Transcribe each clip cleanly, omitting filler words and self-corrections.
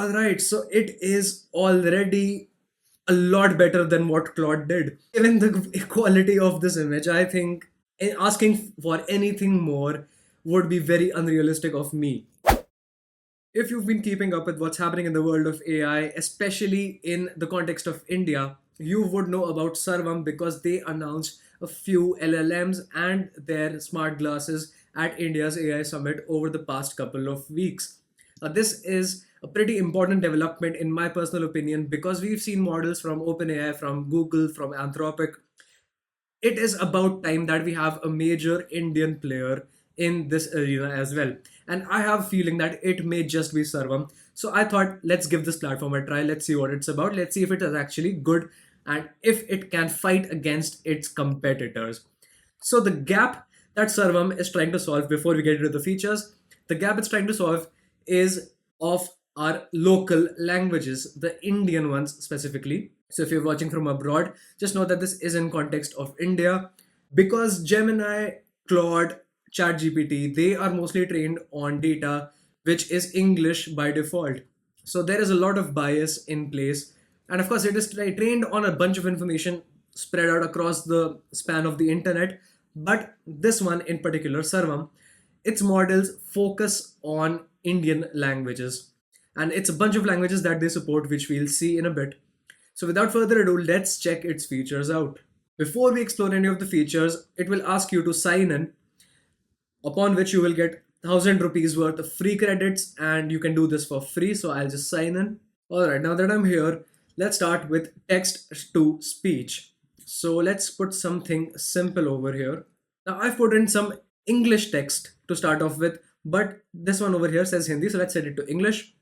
Alright, so it is already a lot better than what Claude did. Given the quality of this image, I think asking for anything more would be very unrealistic of me. If you've been keeping up with what's happening in the world of AI, especially in the context of India, you would know about Sarvam because they announced a few LLMs and their smart glasses at India's AI Summit over the past couple of weeks. This is a pretty important development, in my personal opinion, because we've seen models from OpenAI, from Google, from Anthropic. It is about time that we have a major Indian player in this arena as well. And I have a feeling that it may just be Sarvam. So I thought, let's give this platform a try. Let's see what it's about. Let's see if it is actually good and if it can fight against its competitors. So the gap that Sarvam is trying to solve before we get into the features, the gap it's trying to solve is of our local languages, the Indian ones specifically. So if you're watching from abroad, just know that this is in context of India because Gemini, Claude, ChatGPT, they are mostly trained on data which is English by default. So there is a lot of bias in place. And of course, it is trained on a bunch of information spread out across the span of the internet. But this one in particular, Sarvam, its models focus on Indian languages. And it's a bunch of languages that they support, which we'll see in a bit. So without further ado, let's check its features out. Before we explore any of the features, it will ask you to sign in, upon which you will get 1000 rupees worth of free credits, and you can do this for free. So I'll just sign in. Alright, now that I'm here, let's start with text to speech. So let's put something simple over here. Now I've put in some English text to start off with, but this one over here says Hindi, so let's set it to English.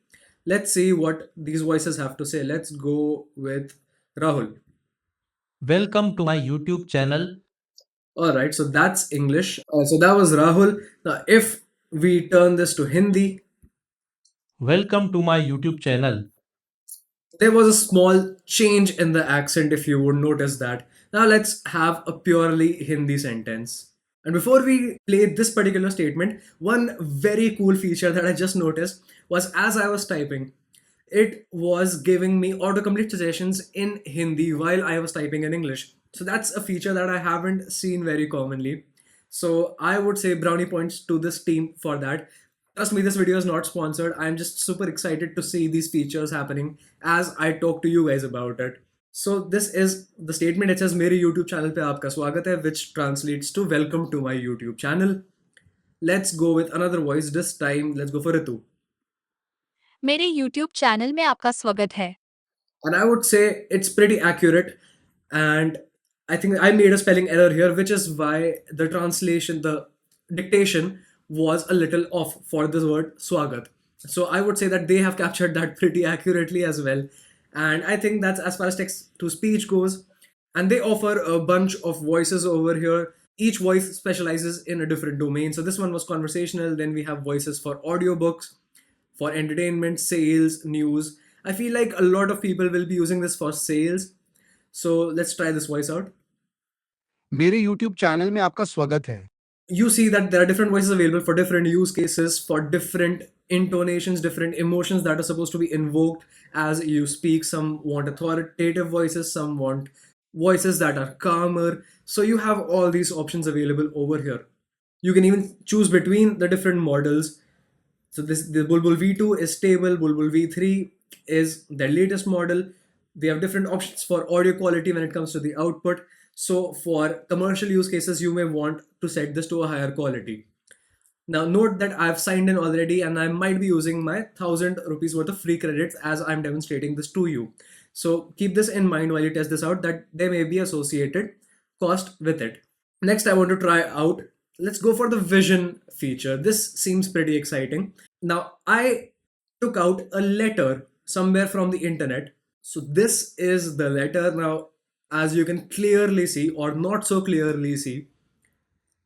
Let's see what these voices have to say. Let's go with Rahul. Welcome to my YouTube channel. All right, so that's English. So that was Rahul. Now, if we turn this to Hindi, Welcome to my YouTube channel. there was a small change in the accent, if you would notice that. Now, let's have a purely Hindi sentence. And before we play this particular statement, one very cool feature that I just noticed was as I was typing, it was giving me autocomplete suggestions in Hindi while I was typing in English. So that's a feature that I haven't seen very commonly. So I would say brownie points to this team for that. Trust me, this video is not sponsored. I'm just super excited to see these features happening as I talk to you guys about it. So this is the statement. It says मेरे YouTube channel पे आपका स्वागत है, which translates to welcome to my YouTube channel. Let's go with another voice. This time, let's go for Ritu. मेरे YouTube channel में आपका स्वागत है। And I would say it's pretty accurate. And I think I made a spelling error here, which is why the translation, the dictation was a little off for this word swagat. So I would say that they have captured that pretty accurately as well. And I think that's as far as text to speech goes. And they offer a bunch of voices over here. Each voice specializes in a different domain. So this one was conversational. Then we have voices for audiobooks, for entertainment, sales, news. I feel like a lot of people will be using this for sales. So let's try this voice out. मेरे YouTube channel में आपका स्वागत है। You see that there are different voices available for different use cases, for different intonations, different emotions that are supposed to be invoked as you speak. Some want authoritative voices, some want voices that are calmer. So you have all these options available over here. You can even choose between the different models. So the Bulbul V2 is stable, Bulbul V3 is their latest model. They have different options for audio quality when it comes to the output. So for commercial use cases, you may want to set this to a higher quality. Now note that I've signed in already and I might be using my 1000 rupees worth of free credits as I'm demonstrating this to you. So keep this in mind while you test this out, that there may be associated cost with it. Next, I want to try out, let's go for the vision feature. This seems pretty exciting. Now I took out a letter somewhere from the internet. So this is the letter. Now, as you can clearly see or not so clearly see,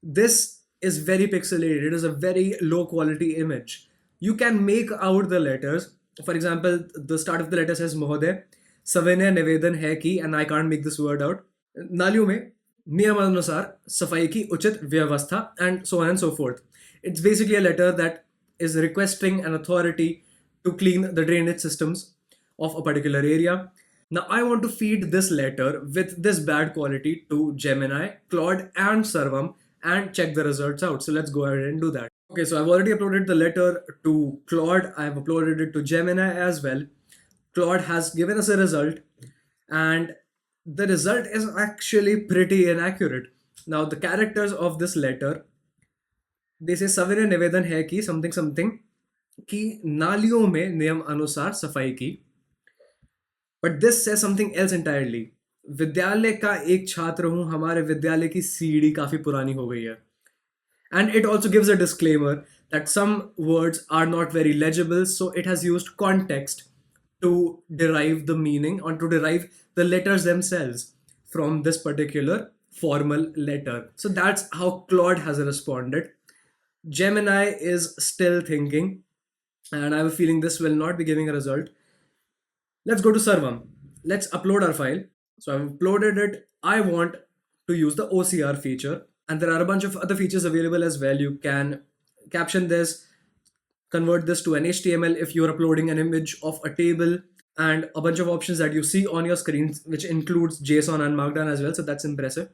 this is very pixelated. It is a very low quality image. You can make out the letters. For example, the start of the letter says Mohoday, सविनय निवेदन है कि, and I can't make this word out, नालियों में नियमानुसार सफाई की उचित व्यवस्था, and so on and so forth. It's basically a letter that is requesting an authority to clean the drainage systems of a particular area. Now I want to feed this letter with this bad quality to Gemini, Claude, and Sarvam and check the results out. So let's go ahead and do that. Okay, so I've already uploaded the letter to Claude. I've uploaded it to Gemini as well. Claude has given us a result, and the result is actually pretty inaccurate. Now, the characters of this letter, they say सविनय निवेदन है कि something something कि नालियों में नियम अनुसार सफाई की, but this says something else entirely. विद्यालय का एक छात्र हूं, हमारे विद्यालय की सीढ़ी काफी पुरानी हो गई है. And it also gives a disclaimer that some words are not very legible, so it has used context to derive the meaning or to derive the letters themselves from this particular formal letter. So that's how Claude has responded. Gemini is still thinking, and I have a feeling this will not be giving a result. Let's go to Sarvam. Let's upload our file. So I've uploaded it. I want to use the OCR feature, and there are a bunch of other features available as well. You can caption this, convert this to an HTML if you're uploading an image of a table, and a bunch of options that you see on your screen, which includes JSON and Markdown as well. So that's impressive.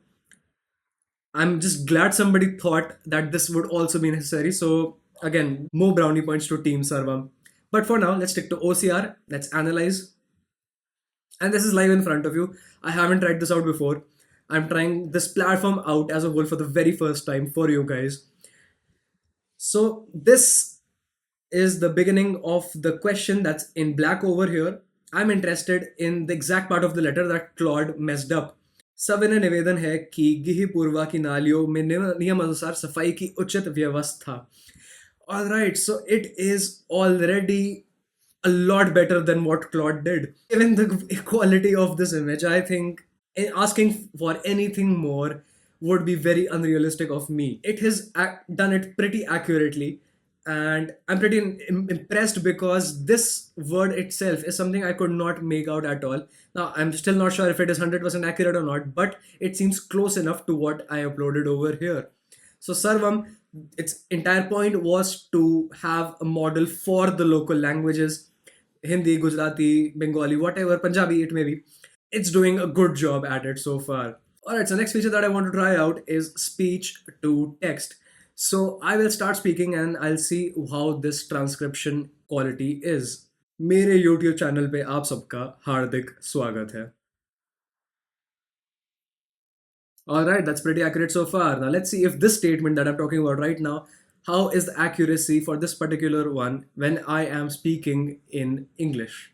I'm just glad somebody thought that this would also be necessary. So again, more brownie points to Team Sarvam. But for now, let's stick to OCR. Let's analyze. And this is live in front of you. I haven't tried this out before. I'm trying this platform out as a whole for the very first time for you guys. So this is the beginning of the question that's in black over here. I'm interested in the exact part of the letter that Claude messed up. सविनय निवेदन है कि गिही पूर्वा की नालियों में नियम अनुसार सफाई की उचित व्यवस्था. Alright, so it is already a lot better than what Claude did. Given the quality of this image, I think asking for anything more would be very unrealistic of me. It has done it pretty accurately, and I'm pretty impressed because this word itself is something I could not make out at all. Now, I'm still not sure if it is 100% accurate or not, but it seems close enough to what I uploaded over here. So, Sarvam, its entire point was to have a model for the local languages, Hindi, Gujarati, Bengali, whatever, Punjabi it may be. It's doing a good job at it so far. Alright, so next feature that I want to try out is speech to text. So I will start speaking and I'll see how this transcription quality is. मेरे YouTube channel पे आप सबका हार्दिक स्वागत है. Alright, that's pretty accurate so far. Now let's see if this statement that I'm talking about right now, how is the accuracy for this particular one when I am speaking in English.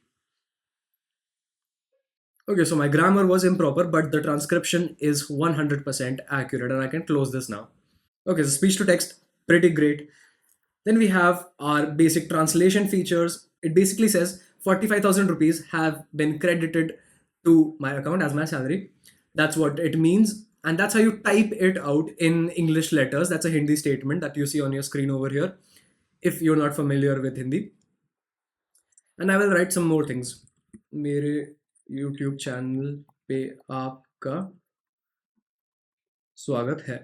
Okay, so my grammar was improper, but the transcription is 100% accurate, and I can close this now. Okay, so speech to text, pretty great. Then we have our basic translation features. It basically says 45,000 rupees have been credited to my account as my salary. That's what it means. And that's how you type it out in English letters. That's a Hindi statement that you see on your screen over here, if you're not familiar with Hindi. And I will write some more things. मेरे YouTube channel पे आपका स्वागत है.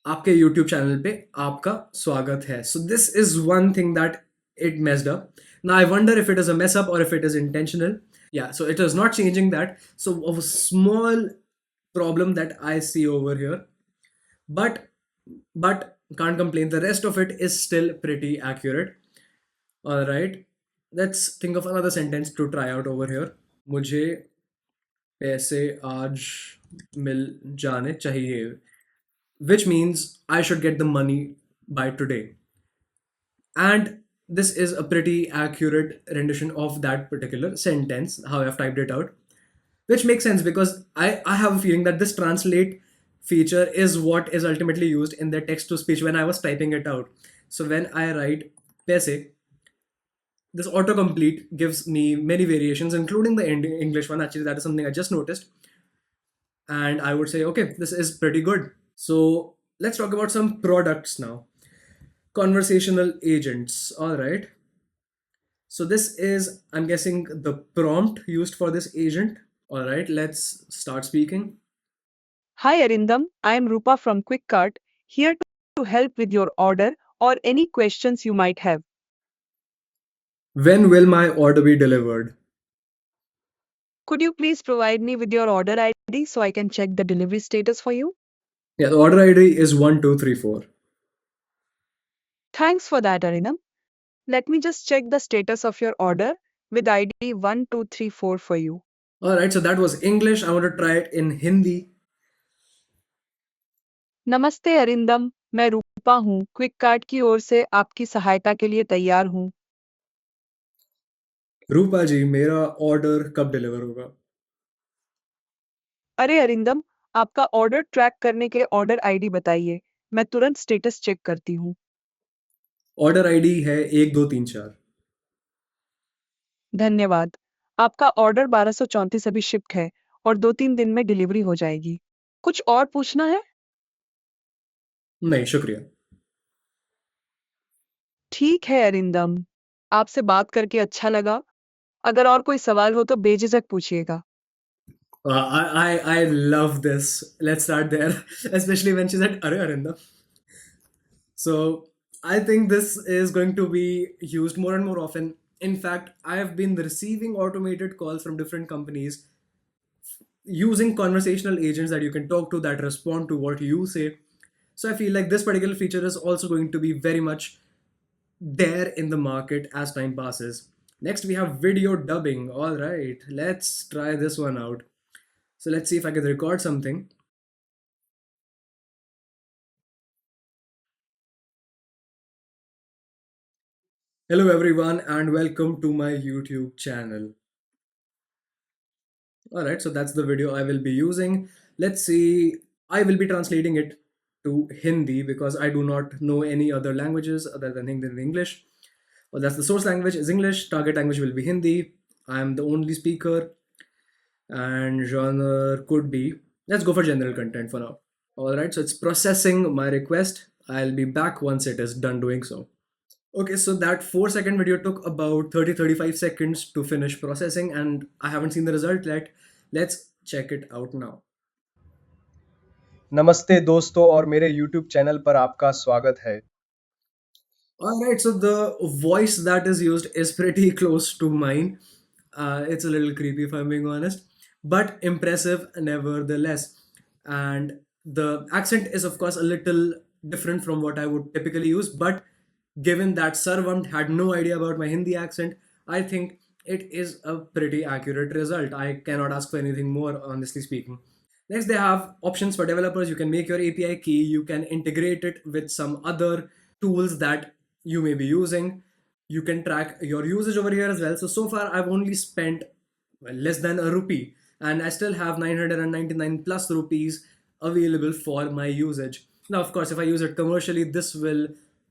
आपके YouTube channel पे आपका स्वागत है. So this is one thing that it messed up. Now I wonder if it is a mess up or if it is intentional. Yeah, so it is not changing that. So a small problem that I see over here, but can't complain. The rest of it is still pretty accurate. All right, let's think of another sentence to try out over here. मुझे पैसे आज मिल जाने चाहिए, which means I should get the money by today. And this is a pretty accurate rendition of that particular sentence, how I've typed it out, which makes sense because I have a feeling that this translate feature is what is ultimately used in the text to speech when I was typing it out. So when I write paise, this autocomplete gives me many variations, including the English one. Actually, that is something I just noticed. And I would say, okay, this is pretty good. So let's talk about some products now. Conversational agents. All right. So this is, I'm guessing, the prompt used for this agent. All right, let's start speaking. Hi Arindam, I am Rupa from QuickCart, here to help with your order or any questions you might have. When will my order be delivered? Could you please provide me with your order ID so I can check the delivery status for you? Yeah, the order ID is 1234. Thanks for that, Arindam. Let me just check the status of your order with ID 1234 for you. Alright, so that was English. I want to try it in Hindi. नमस्ते अरिंदम, मैं रूपा हूँ, quick cart की ओर से आपकी सहायता के लिए तैयार हूँ। रूपा जी, मेरा ऑर्डर कब डिलीवर होगा? अरे अरिंदम, आपका ऑर्डर ट्रैक करने के ऑर्डर आईडी बताइए। मैं तुरंत स्टेटस चेक करती हूँ। ऑर्डर आईडी है 1234। धन्यवाद। आपका ऑर्डर 1234 अभी शिफ्ट है और 2-3 दिन में डिलीवरी हो जाएगी। कुछ और पूछना है? नहीं, शुक्रिया। ठीक है अरिंदम। आपसे बात करके अच्छा लगा। अगर और कोई सवाल हो तो बेझिझक पूछिएगा। I love this. Let's start there, especially when she said "Arey Arinda." So I think this is going to be used more and more often. In fact, I have been receiving automated calls from different companies using conversational agents that you can talk to that respond to what you say. So I feel like this particular feature is also going to be very much there in the market as time passes. Next, we have video dubbing. All right, let's try this one out. So let's see if I can record something. Hello everyone and welcome to my YouTube channel. Alright, so that's the video I will be using. Let's see, I will be translating it to Hindi because I do not know any other languages other than Hindi and English. Well, that's the source language is English, target language will be Hindi. I am the only speaker and genre could be, let's go for general content for now. Alright, so it's processing my request. I'll be back once it is done doing so. Okay, so that 4-second video took about 30-35 seconds to finish processing, and I haven't seen the result yet. Let's check it out now. नमस्ते दोस्तों और मेरे YouTube channel पर आपका स्वागत है। Alright, so the voice that is used is pretty close to mine. It's a little creepy if I'm being honest, but impressive nevertheless. And the accent is, of course, a little different from what I would typically use, but given that Sarvam had no idea about my Hindi accent, I think it is a pretty accurate result. I cannot ask for anything more, honestly speaking. Next, they have options for developers. You can make your API key, you can integrate it with some other tools that you may be using. You can track your usage over here as well. So far, I've only spent less than a rupee, and I still have 999 plus rupees available for my usage. Now, of course, if I use it commercially, this will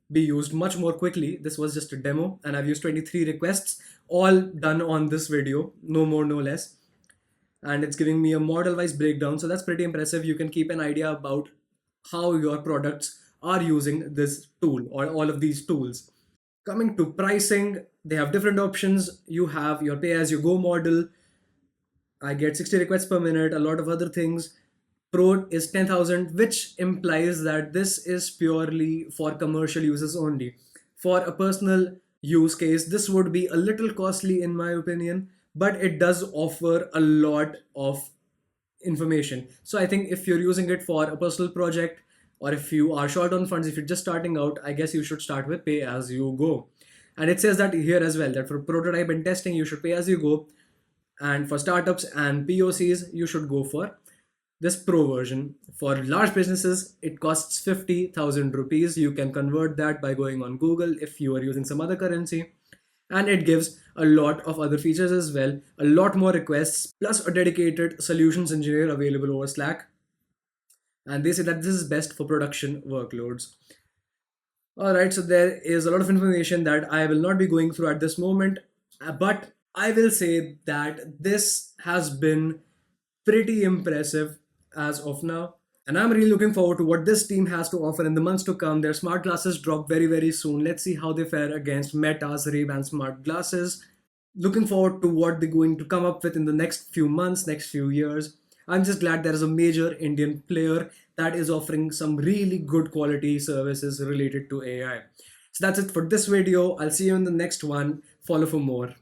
be used much more quickly. This was just a demo, and I've used 23 requests, all done on this video, no more, no less. And it's giving me a model wise breakdown. So that's pretty impressive. You can keep an idea about how your products are using this tool or all of these tools. Coming to pricing, they have different options. You have your pay as you go model. I get 60 requests per minute, a lot of other things. Pro is 10,000, which implies that this is purely for commercial uses only. For a personal use case, this would be a little costly in my opinion, but it does offer a lot of information. So I think if you're using it for a personal project or if you are short on funds, if you're just starting out, I guess you should start with pay as you go. And it says that here as well that for prototype and testing, you should pay as you go. And for startups and POCs, you should go for this pro version. For large businesses, it costs 50,000 rupees. You can convert that by going on Google if you are using some other currency. And it gives a lot of other features as well, a lot more requests, plus a dedicated solutions engineer available over Slack. And they say that this is best for production workloads. All right, so there is a lot of information that I will not be going through at this moment, but I will say that this has been pretty impressive as of now. And I'm really looking forward to what this team has to offer in the months to come. Their smart glasses drop very, very soon. Let's see how they fare against Meta's Ray-Ban smart glasses. Looking forward to what they're going to come up with in the next few months, next few years. I'm just glad there is a major Indian player that is offering some really good quality services related to AI. So that's it for this video. I'll see you in the next one. follow for more.